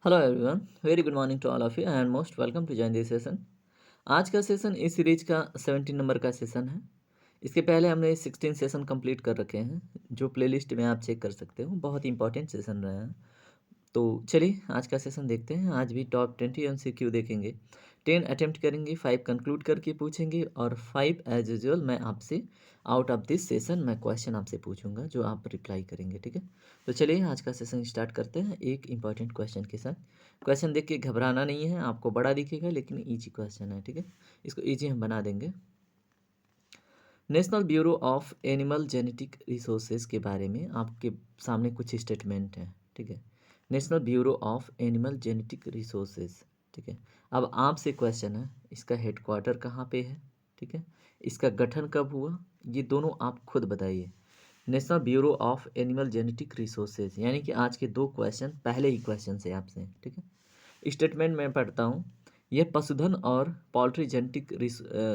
Hello everyone, very good morning to all of you and most welcome to join this session. आज का session इस series का 17 number का session है। इसके पहले हमने 16 सेशन कंप्लीट कर रखे हैं, जो प्लेलिस्ट में आप चेक कर सकते हो। बहुत इंपॉर्टेंट सेशन रहे हैं। तो चलिए आज का सेशन देखते हैं। आज भी टॉप 20 एमसीक्यू देखेंगे। 10 अटेम्प्ट करेंगे, 5 कंक्लूड करके पूछेंगे और 5 एज यूजुअल मैं आपसे आउट ऑफ दिस सेशन मैं क्वेश्चन आपसे पूछूंगा जो आप रिप्लाई करेंगे। ठीक है, तो चलिए आज का सेशन स्टार्ट करते हैं एक इंपॉर्टेंट क्वेश्चन के साथ। क्वेश्चन देख के घबराना नहीं है, आपको बड़ा दिखेगा लेकिन ईजी क्वेश्चन है। ठीक है, इसको ईजी हम बना देंगे। National bureau of animal genetic resources के बारे में आपके सामने कुछ स्टेटमेंट है। ठीक है, national bureau of animal genetic resources. ठीक है, अब आपसे क्वेश्चन है, इसका हेडक्वार्टर कहाँ पे है? ठीक है, इसका गठन कब हुआ? ये दोनों आप खुद बताइए। National bureau of animal genetic resources, यानी कि आज के दो क्वेश्चन पहले ही क्वेश्चन से आपसे। ठीक है, स्टेटमेंट मैं पढ़ता हूँ। यह पशुधन और पोल्ट्री जेनेटिक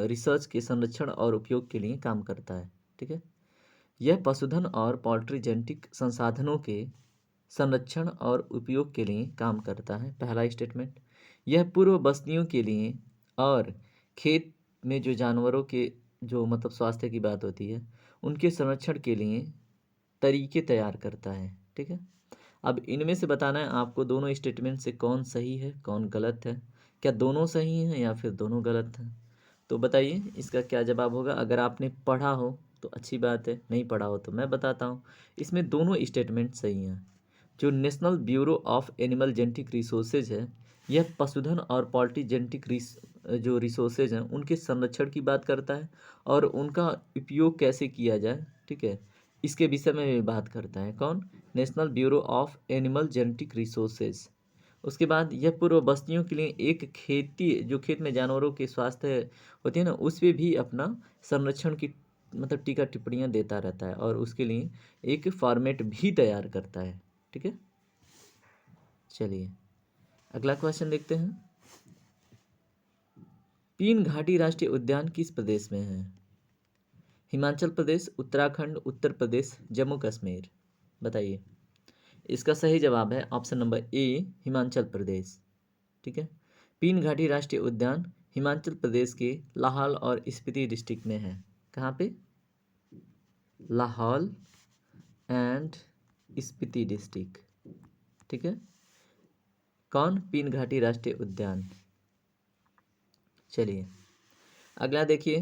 रिसर्च के संरक्षण और उपयोग के लिए काम करता है। ठीक है, यह पशुधन और पोल्ट्री जेनेटिक संसाधनों के संरक्षण और उपयोग के लिए काम करता है। पहला स्टेटमेंट, यह पूर्व बस्तियों के लिए और खेत में जो जानवरों के जो मतलब स्वास्थ्य की बात होती है उनके संरक्षण के लिए तरीके तैयार करता है। ठीक है, अब इनमें से बताना है आपको दोनों स्टेटमेंट से कौन सही है कौन गलत है। क्या दोनों सही हैं या फिर दोनों गलत हैं? तो बताइए इसका क्या जवाब होगा। अगर आपने पढ़ा हो तो अच्छी बात है, नहीं पढ़ा हो तो मैं बताता हूँ। इसमें दोनों स्टेटमेंट सही हैं। जो national bureau of animal genetic resources है, यह पशुधन और पोल्ट्री जेनेटिक जो रिसोर्सेज हैं उनके संरक्षण की बात करता है और उनका उपयोग कैसे किया जाए। ठीक है, इसके विषय में भी बात करता है। कौन? National bureau of animal genetic resources. उसके बाद यह पूर्व बस्तियों के लिए एक खेती जो खेत में जानवरों के स्वास्थ्य होती है ना, उस पर भी अपना संरक्षण की मतलब टीका टिप्पणियाँ देता रहता है और उसके लिए एक फॉर्मेट भी तैयार करता है। ठीक है, चलिए अगला क्वेश्चन देखते हैं। पीन घाटी राष्ट्रीय उद्यान किस प्रदेश में है? हिमाचल प्रदेश, उत्तराखंड, उत्तर प्रदेश, जम्मू कश्मीर। बताइए। इसका सही जवाब है option number A, Himachal Pradesh. ठीक है, पीन घाटी राष्ट्रीय उद्यान हिमाचल प्रदेश के लाहौल और स्पीति डिस्ट्रिक्ट में है। कहाँ पे? Lahaul and Spiti district. ठीक है, कौन? पीन घाटी राष्ट्रीय उद्यान। चलिए अगला देखिए।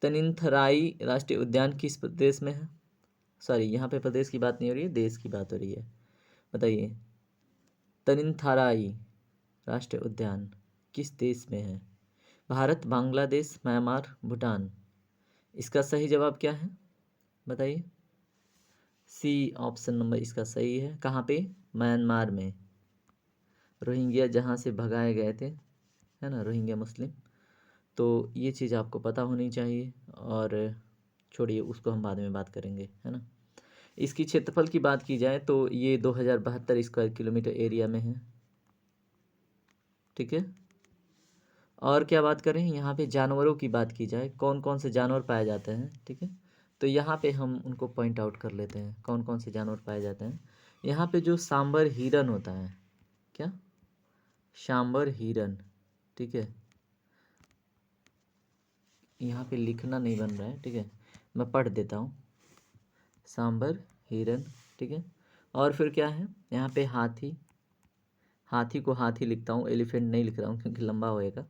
तनिंथराई राष्ट्रीय उद्यान किस प्रदेश में है? सॉरी, यहाँ पे प्रदेश की बात नहीं हो रही है, देश की बात हो रही है। बताइए, तनिंथराई राष्ट्रीय उद्यान किस देश में है? भारत, बांग्लादेश, म्यांमार, भूटान। इसका सही जवाब क्या है? बताइए। सी ऑप्शन नंबर इसका सही है। कहाँ पे? म्यांमार में। रोहिंग्या जहाँ से भगाए गए थे, है ना, रोहिंग्या मुस्लिम। तो ये चीज़ आपको पता होनी चाहिए और छोड़िए उसको हम बाद में बात करेंगे, है ना। इसकी क्षेत्रफल की बात की जाए तो ये 2072 स्क्वायर किलोमीटर एरिया में है। ठीक है, और क्या बात करें, यहाँ पे जानवरों की बात की जाए, कौन कौन से जानवर पाए जाते हैं। ठीक है, तो यहाँ पे हम उनको पॉइंट आउट कर लेते हैं कौन कौन से जानवर पाए जाते हैं। यहाँ पे जो सांबर हिरन होता है, क्या? सांबर हिरन। ठीक है, यहाँ पे लिखना नहीं बन रहा है। ठीक है, मैं पढ़ देता हूँ। सांबर हिरन। ठीक है, और फिर क्या है यहाँ पे? हाथी। हाथी को हाथी लिखता हूँ, एलिफेंट नहीं लिख रहा हूँ क्योंकि लंबा होएगा।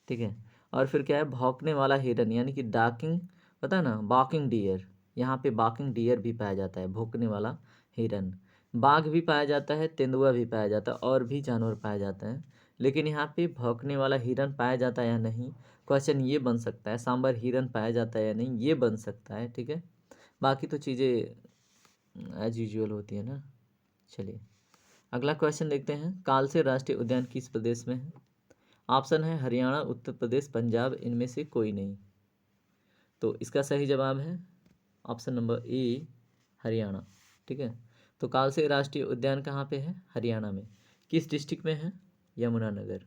ठीक है, और फिर क्या है? भौंकने वाला हिरन, यानी कि डाकिंग, पता है ना, बाकिंग डियर। यहाँ पे बाकिंग डियर भी पाया जाता है, भौंकने वाला हिरन। बाघ भी पाया जाता है, तेंदुआ भी पाया जाता है और भी जानवर पाए जाते हैं। लेकिन यहाँ पे भौंकने वाला हिरन पाया जाता है या नहीं, क्वेश्चन ये बन सकता है। सांबर हिरन पाया जाता है या नहीं, ये बन सकता है। ठीक है, बाकी तो चीज़ें एज यूजुअल होती है ना। चलिए अगला क्वेश्चन देखते हैं। कालसे राष्ट्रीय उद्यान किस प्रदेश में है? ऑप्शन है हरियाणा, उत्तर प्रदेश, पंजाब, इनमें से कोई नहीं। तो इसका सही जवाब है ऑप्शन नंबर ए, हरियाणा। ठीक है, तो कालसे राष्ट्रीय उद्यान कहाँ पे है? हरियाणा में। किस डिस्ट्रिक्ट में है? यमुनानगर।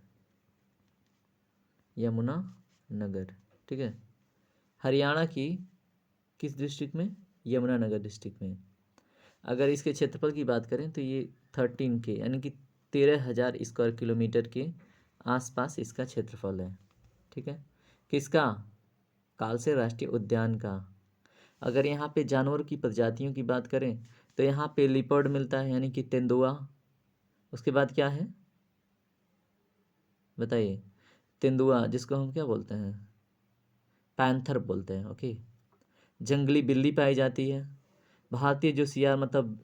यमुनानगर। ठीक है, हरियाणा की किस डिस्ट्रिक्ट में? यमुनानगर डिस्ट्रिक्ट में। अगर इसके क्षेत्रफल की बात करें तो ये 13 के यानी कि 13,000 स्क्वायर किलोमीटर के आसपास इसका क्षेत्रफल है। ठीक है, किसका? कालसे राष्ट्रीय उद्यान का। अगर यहाँ पे जानवर की प्रजातियों की बात करें तो यहाँ पे लिपर्ड मिलता है, यानी कि तेंदुआ। उसके बाद क्या है बताइए? तेंदुआ, जिसको हम क्या बोलते हैं? पैंथर बोलते हैं। ओके। जंगली बिल्ली पाई जाती है। भारतीय जो सियार, मतलब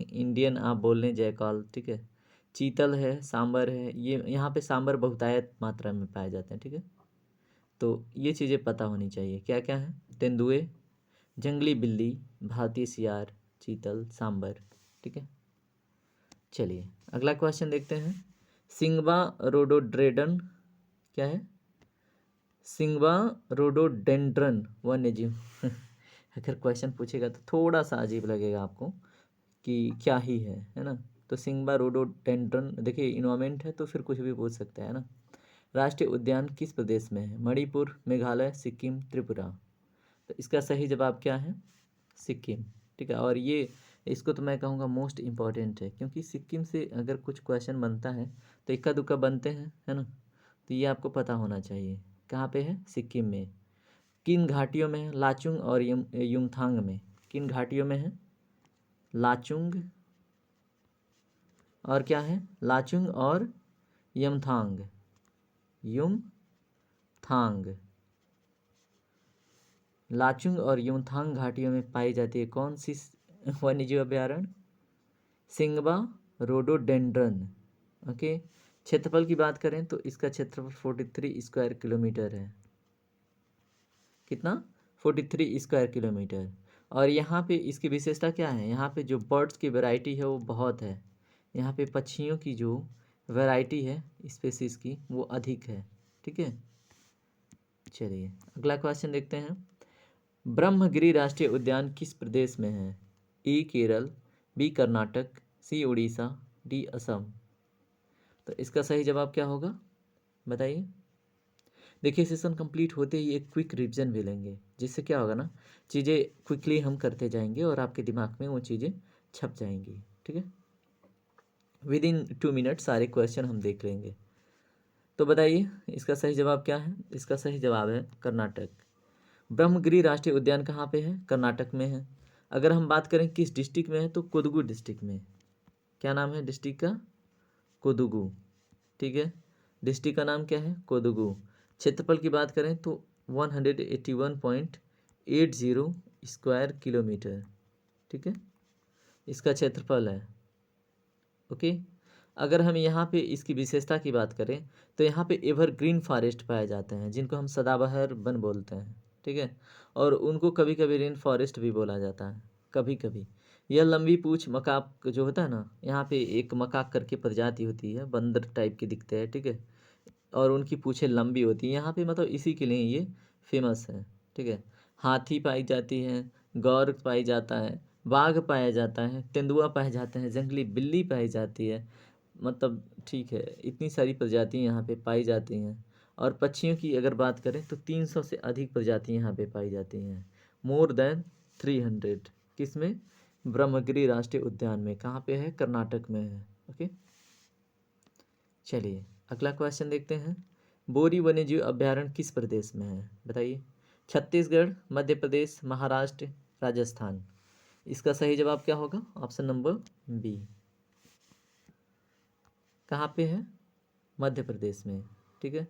इंडियन आप बोल लें जयकाल, ठीक है। चीतल है, सांबर है, ये यहाँ पे सांबर बहुतायत मात्रा में पाए जाते हैं। ठीक है, तो ये चीज़ें पता होनी चाहिए। क्या क्या है? तेंदुए, जंगली बिल्ली, भारतीय सियार, चीतल, सांबर। ठीक है, चलिए अगला क्वेश्चन देखते हैं। सिंगबा रोडोड्रेडन क्या है? सिंगबा रोडोडेंड्रन वन्य जीव अगर क्वेश्चन पूछेगा तो थोड़ा सा अजीब लगेगा आपको कि क्या ही है ना। तो सिंगबा रोडोडेंड्रन, देखिए इन्वायरमेंट है तो फिर कुछ भी पूछ सकता है ना। राष्ट्रीय उद्यान किस प्रदेश में है? मणिपुर, मेघालय, सिक्किम, त्रिपुरा। तो इसका सही जवाब क्या है? सिक्किम। ठीक है, और ये इसको तो मैं कहूँगा मोस्ट इम्पॉर्टेंट है, क्योंकि सिक्किम से अगर कुछ क्वेश्चन बनता है तो इक्का दुक्का बनते हैं, है ना। तो ये आपको पता होना चाहिए। कहाँ पे है? सिक्किम में। किन घाटियों में है? लाचुंग और युमथांग में। किन घाटियों में है? लाचुंग और क्या है? लाचुंग और यमथांग। युमथांग, लाचुंग और युमथांग घाटियों में पाई जाती है कौन सी वन्यजीव अभ्यारण्य? सिंगबा रोडोडेंड्रन। ओके। क्षेत्रफल की बात करें तो इसका क्षेत्रफल 43 स्क्वायर किलोमीटर है। कितना? 43 स्क्वायर किलोमीटर। और यहाँ पे इसकी विशेषता क्या है? यहाँ पे जो बर्ड्स की वैरायटी है वो बहुत है। यहाँ पे पक्षियों की जो वैरायटी है स्पेसीज की वो अधिक है। ठीक है, चलिए अगला क्वेश्चन देखते हैं। ब्रह्मगिरी राष्ट्रीय उद्यान किस प्रदेश में है? ए केरल, बी कर्नाटक, सी उड़ीसा, डी असम। तो इसका सही जवाब क्या होगा बताइए? देखिए सेशन कंप्लीट होते ही एक क्विक रिवीजन भी लेंगे, जिससे क्या होगा ना, चीज़ें क्विकली हम करते जाएंगे और आपके दिमाग में वो चीज़ें छप जाएंगी। ठीक है, विद इन 2 मिनट सारे क्वेश्चन हम देख लेंगे। तो बताइए इसका सही जवाब क्या है? इसका सही जवाब है कर्नाटक। ब्रह्मगिरी राष्ट्रीय उद्यान कहाँ पे है? कर्नाटक में है। अगर हम बात करें किस डिस्ट्रिक्ट में है तो कोडगु डिस्ट्रिक्ट में। क्या नाम है डिस्ट्रिक्ट का? कोडगु। ठीक है, डिस्ट्रिक्ट का नाम क्या है? कोडगु। क्षेत्रफल की बात करें तो 181.80 स्क्वायर किलोमीटर। ठीक है, इसका क्षेत्रफल है। ओके। अगर हम यहाँ पे इसकी विशेषता की बात करें तो यहाँ पे एवरग्रीन फॉरेस्ट पाए जाते हैं, जिनको हम सदाबहार वन बोलते हैं। ठीक है, और उनको कभी कभी रेन फॉरेस्ट भी बोला जाता है, कभी कभी। यह लंबी पूछ मकाक जो होता है ना, यहाँ पे एक मकाक करके प्रजाति होती है, बंदर टाइप के दिखते हैं। ठीक है, और उनकी पूँछें लंबी होती हैं यहाँ पे, मतलब इसी के लिए ये फेमस है। ठीक है, हाथी पाई जाती है, गौर पाई जाता है, बाघ पाया जाता है, तेंदुआ पाए जाते हैं, जंगली बिल्ली पाई जाती है। मतलब ठीक है, इतनी सारी प्रजातियाँ यहाँ पे पाई जाती हैं। और पक्षियों की अगर बात करें तो 300 से अधिक प्रजातियाँ यहाँ पे पाई जाती हैं। More than 300। किस में? ब्रह्मगिरी राष्ट्रीय उद्यान में। कहाँ पे है? कर्नाटक में है। ओके, चलिए अगला क्वेश्चन देखते हैं। बोरी वन्यजीव अभ्यारण्य किस प्रदेश में है बताइए? छत्तीसगढ़, मध्य प्रदेश, महाराष्ट्र, राजस्थान। इसका सही जवाब क्या होगा? Option number B. कहाँ पे है? मध्य प्रदेश में। ठीक है,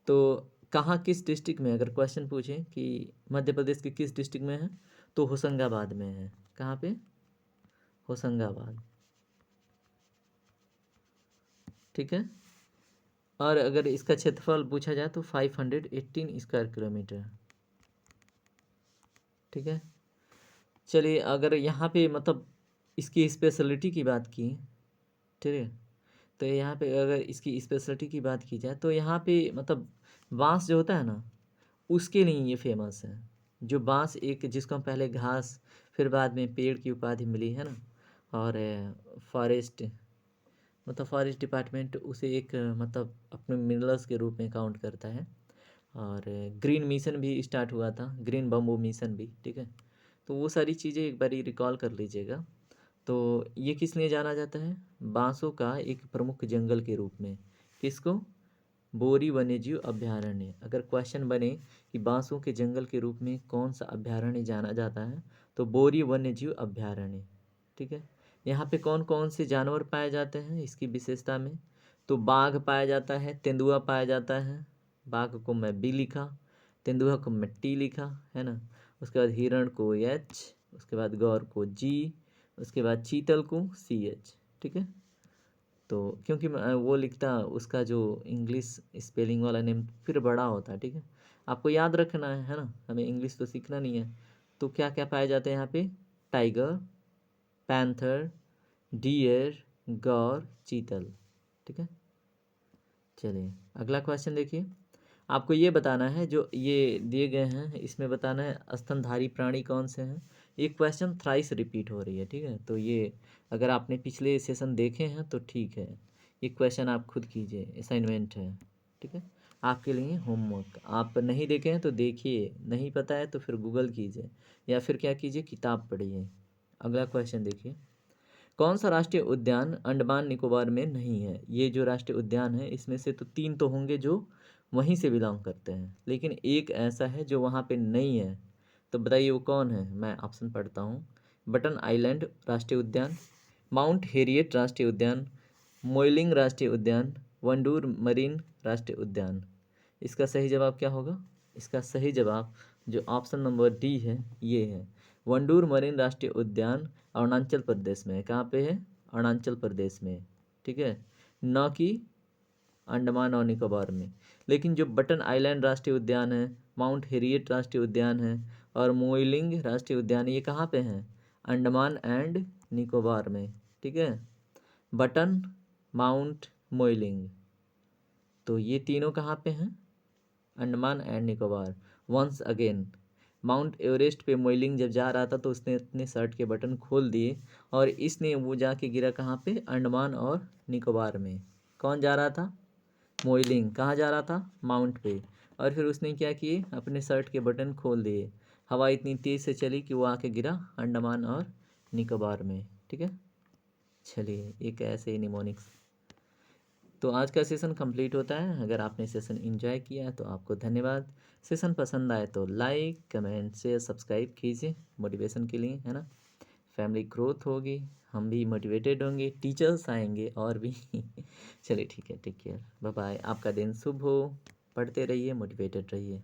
तो कहाँ, किस डिस्ट्रिक्ट में? अगर क्वेश्चन पूछें कि मध्य प्रदेश के किस डिस्ट्रिक्ट में है तो होशंगाबाद में है। कहाँ पे? होशंगाबाद। ठीक है, और अगर इसका क्षेत्रफल पूछा जाए तो 518 स्क्वायर किलोमीटर। ठीक है, चलिए अगर यहाँ पे मतलब इसकी स्पेशलिटी की बात की, ठीक है, तो यहाँ पे अगर इसकी स्पेशलिटी की बात की जाए तो यहाँ पे मतलब बांस जो होता है ना, उसके लिए ये फेमस है। जो बांस, एक जिसको हम पहले घास फिर बाद में पेड़ की उपाधि मिली है ना, और फॉरेस्ट, मतलब फॉरेस्ट डिपार्टमेंट उसे एक मतलब अपने मिनरल्स के रूप में काउंट करता है। और ग्रीन मिशन भी स्टार्ट हुआ था, ग्रीन बम्बू मिशन भी। ठीक है, तो वो सारी चीज़ें एक बारी रिकॉल कर लीजिएगा। तो ये किस लिए जाना जाता है? बांसों का एक प्रमुख जंगल के रूप में। किसको? बोरी वन्यजीव अभयारण्य। अगर क्वेश्चन बने कि बांसों के जंगल के रूप में कौन सा अभयारण्य जाना जाता है, तो बोरी वन्यजीव अभयारण्य। ठीक है। यहाँ पे कौन कौन से जानवर पाए जाते हैं इसकी विशेषता में? तो बाघ पाया जाता है, तेंदुआ पाया जाता है। बाघ को मैं बी लिखा, तेंदुआ को मैं टी लिखा, है ना। उसके बाद हिरण को एच, उसके बाद गौर को जी, उसके बाद चीतल को सी एच। ठीक है। तो क्योंकि मैं वो लिखता उसका जो इंग्लिश स्पेलिंग वाला नेम फिर बड़ा होता है। ठीक है। आपको याद रखना है ना, हमें इंग्लिश तो सीखना नहीं है। तो क्या क्या पाए जाते हैं यहाँ पे? टाइगर, पैंथर, डियर, गौर, चीतल। ठीक है। चलिए अगला क्वेश्चन देखिए। आपको ये बताना है, जो ये दिए गए हैं इसमें बताना है स्तनधारी प्राणी कौन से हैं। ये क्वेश्चन थ्राइस रिपीट हो रही है। ठीक है। तो ये अगर आपने पिछले सेशन देखे हैं तो ठीक है, ये क्वेश्चन आप खुद कीजिए, असाइनमेंट है। ठीक है। आपके लिए होमवर्क। आप नहीं देखे हैं तो देखिए, नहीं पता है तो फिर गूगल कीजिए या फिर क्या कीजिए, किताब पढ़िए। अगला क्वेश्चन देखिए। कौन सा राष्ट्रीय उद्यान अंडमान निकोबार में नहीं है? ये जो राष्ट्रीय उद्यान है इसमें से तो 3 तो होंगे जो वहीं से बिलोंग करते हैं, लेकिन एक ऐसा है जो वहाँ पे नहीं है। तो बताइए वो कौन है? मैं ऑप्शन पढ़ता हूँ। बटन आइलैंड राष्ट्रीय उद्यान, माउंट हेरिएट राष्ट्रीय उद्यान, मोइलिंग राष्ट्रीय उद्यान, वंडूर मरीन राष्ट्रीय उद्यान। इसका सही जवाब क्या होगा? इसका सही जवाब जो ऑप्शन नंबर डी है ये है, वंडूर मरीन राष्ट्रीय उद्यान अरुणाचल प्रदेश में है। कहाँ पे है? अरुणाचल प्रदेश में। ठीक है। न कि अंडमान और निकोबार में। लेकिन जो बटन आइलैंड राष्ट्रीय उद्यान है, माउंट हेरिएट राष्ट्रीय उद्यान है और मोइलिंग राष्ट्रीय उद्यान, ये कहाँ पे हैं? अंडमान एंड निकोबार में। ठीक है। बटन, माउंट, मोइलिंग, तो ये तीनों कहाँ पे हैं? Andaman and Nicobar. Once again, Mount Everest पे मोइलिंग जब जा रहा था तो उसने अपने शर्ट के बटन खोल दिए और इसने वो जाके गिरा कहाँ पे? अंडमान और निकोबार में। कौन जा रहा था? मोइलिंग। कहाँ जा रहा था? माउंट पे। और फिर उसने क्या किए? अपने शर्ट के बटन खोल दिए। हवा इतनी तेज़ से चली कि वो आके गिरा अंडमान और निकोबार में। ठीक है। चलिए एक ऐसे ही निमोनिक्स। तो आज का सेशन कंप्लीट होता है। अगर आपने सेशन एंजॉय किया तो आपको धन्यवाद। सेशन पसंद आए तो लाइक, कमेंट, शेयर, सब्सक्राइब कीजिए मोटिवेशन के लिए, है ना। फैमिली ग्रोथ होगी, हम भी मोटिवेटेड होंगे, टीचर्स आएंगे और भी चलिए ठीक है, टेक केयर, बाय बाय। आपका दिन शुभ हो, पढ़ते रहिए, मोटिवेटेड रहिए।